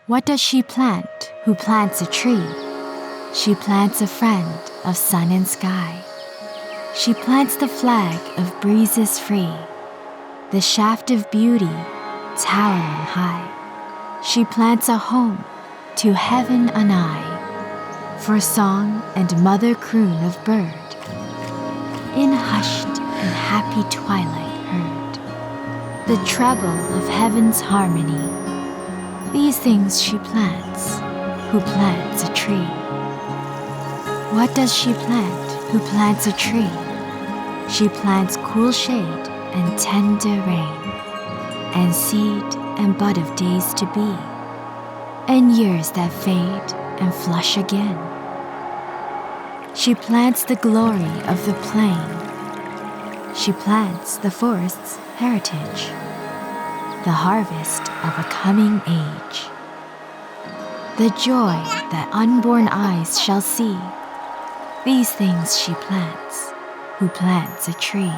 What does she plant who plants a tree? She plants a friend of sun and sky. She plants the flag of breezes free, the shaft of beauty towering high. She plants a home to heaven anigh, for song and mother croon of bird, in hushed and happy twilight heard, the treble of heaven's harmony. These things she plants, who plants a tree. What does she plant who plants a tree? She plants cool shade and tender rain, and seed and bud of days to be, and years that fade and flush again. She plants the glory of the plain. She plants the forest's heritage, the harvest of a coming age, the joy that unborn eyes shall see. These things she plants, who plants a tree.